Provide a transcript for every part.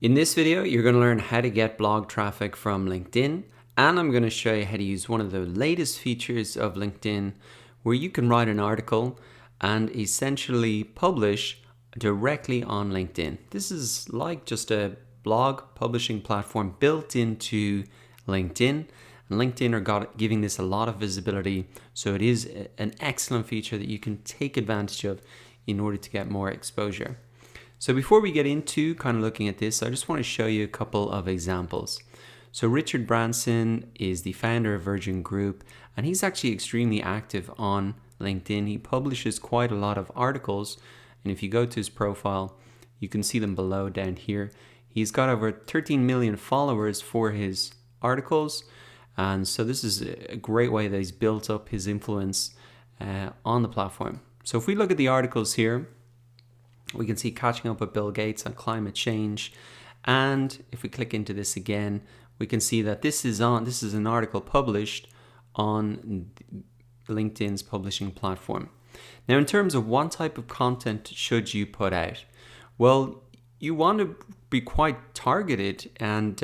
In this video, you're going to learn how to get blog traffic from LinkedIn, and I'm going to show you how to use one of the latest features of LinkedIn where you can write an article and essentially publish directly on LinkedIn. This is like just a blog publishing platform built into LinkedIn, and LinkedIn are giving this a lot of visibility, so it is an excellent feature that you can take advantage of in order to get more exposure. So before we get into kind of looking at this, I just want to show you a couple of examples. So Richard Branson is the founder of Virgin Group, and he's actually extremely active on LinkedIn. He publishes quite a lot of articles, and if you go to his profile, you can see them below down here. He's got over 13 million followers for his articles, and so this is a great way that he's built up his influence on the platform. So if we look at the articles here, we can see catching up with Bill Gates on climate change, and if we click into this again, we can see that this is an article published on LinkedIn's publishing platform. Now, in terms of what type of content should you put out, well, you want to be quite targeted, and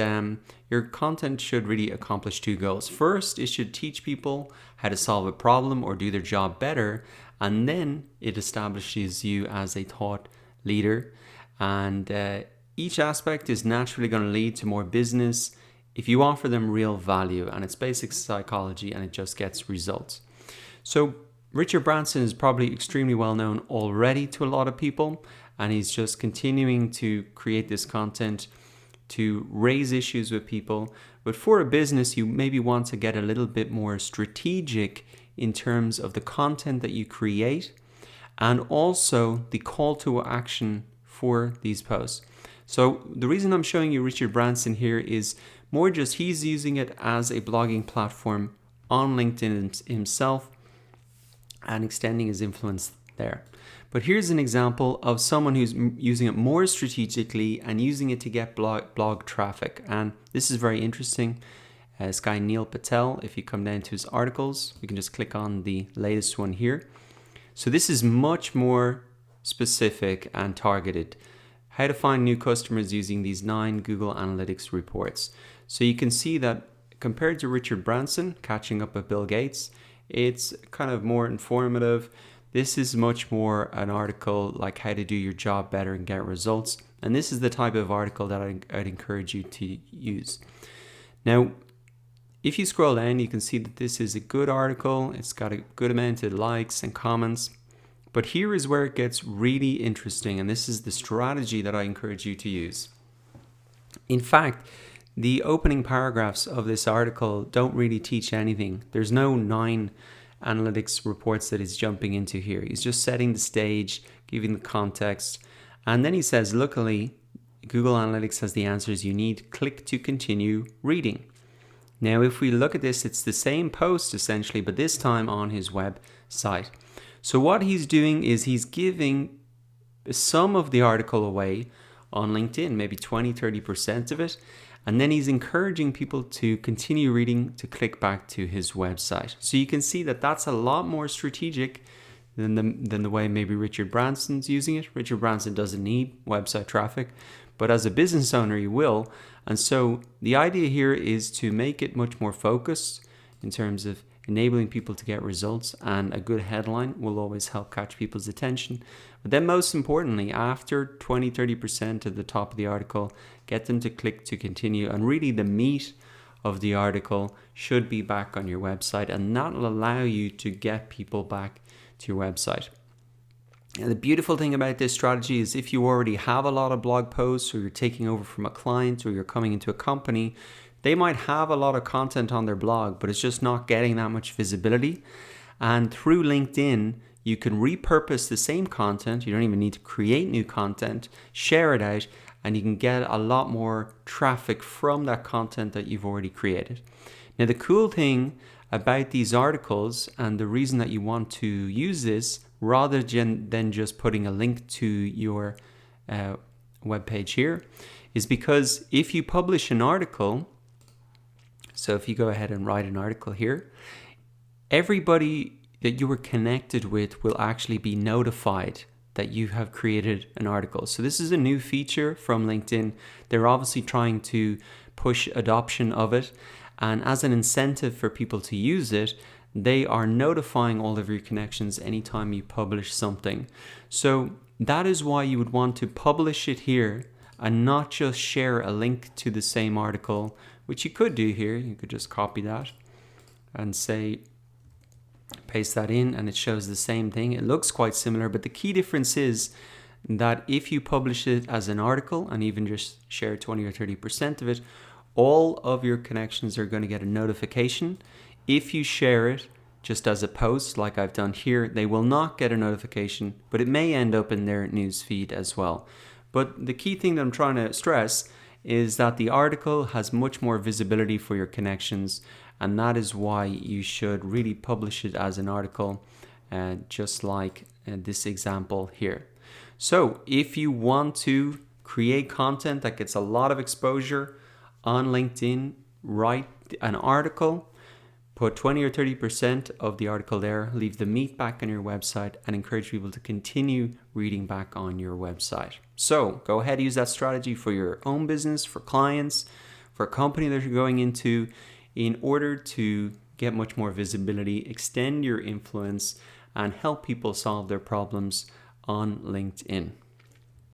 your content should really accomplish two goals. First, it should teach people how to solve a problem or do their job better, and then it establishes you as a thought leader, and each aspect is naturally going to lead to more business if you offer them real value, and it's basic psychology and it just gets results. So Richard Branson is probably extremely well known already to a lot of people, and he's just continuing to create this content to raise issues with people. But for a business, you maybe want to get a little bit more strategic in terms of the content that you create and also the call to action for these posts. So the reason I'm showing you Richard Branson here is more just he's using it as a blogging platform on LinkedIn himself and extending his influence there. But here's an example of someone who's using it more strategically and using it to get blog traffic. And this is very interesting. This guy Neil Patel, if you come down to his articles, we can just click on the latest one here. So this is much more specific and targeted. How to find new customers using these 9 Google Analytics reports. So you can see that compared to Richard Branson, catching up with Bill Gates, it's kind of more informative. This is much more an article like how to do your job better and get results. And this is the type of article that I'd encourage you to use. Now, if you scroll down, you can see that this is a good article. It's got a good amount of likes and comments. But here is where it gets really interesting, and this is the strategy that I encourage you to use. In fact, the opening paragraphs of this article don't really teach anything. There's no 9 analytics reports that he's jumping into here. He's just setting the stage, giving the context, and then he says, luckily, Google Analytics has the answers you need. Click to continue reading. Now, if we look at this, it's the same post essentially, but this time on his website. So what he's doing is he's giving some of the article away on LinkedIn, maybe 20-30% of it, and then he's encouraging people to continue reading to click back to his website. So you can see that that's a lot more strategic than the way maybe Richard Branson's using it. Richard Branson doesn't need website traffic, but as a business owner, you will. And so the idea here is to make it much more focused in terms of enabling people to get results, and a good headline will always help catch people's attention. But then most importantly, after 20-30% of the top of the article, get them to click to continue, and really the meat of the article should be back on your website, and that will allow you to get people back to your website. And the beautiful thing about this strategy is if you already have a lot of blog posts, or you're taking over from a client, or you're coming into a company, they might have a lot of content on their blog, but it's just not getting that much visibility. And through LinkedIn, you can repurpose the same content. You don't even need to create new content, share it out, and you can get a lot more traffic from that content that you've already created. Now, the cool thing about these articles, and the reason that you want to use this rather than just putting a link to your webpage here, is because if you publish an article, so if you go ahead and write an article here, everybody that you were connected with will actually be notified that you have created an article. So this is a new feature from LinkedIn. They're obviously trying to push adoption of it. And as an incentive for people to use it, they are notifying all of your connections anytime you publish something. So that is why you would want to publish it here and not just share a link to the same article, which you could do here. You could just copy that and say, paste that in, and it shows the same thing. It looks quite similar, but the key difference is that if you publish it as an article and even just share 20 or 30% of it, all of your connections are going to get a notification. If you share it just as a post like I've done here, they will not get a notification, but it may end up in their news feed as well. But the key thing that I'm trying to stress is that the article has much more visibility for your connections, and that is why you should really publish it as an article, just like this example here. So if you want to create content that gets a lot of exposure on LinkedIn, write an article, put 20 or 30% of the article there, leave the meat back on your website, and encourage people to continue reading back on your website. So go ahead, use that strategy for your own business, for clients, for a company that you're going into, in order to get much more visibility, extend your influence, and help people solve their problems on LinkedIn.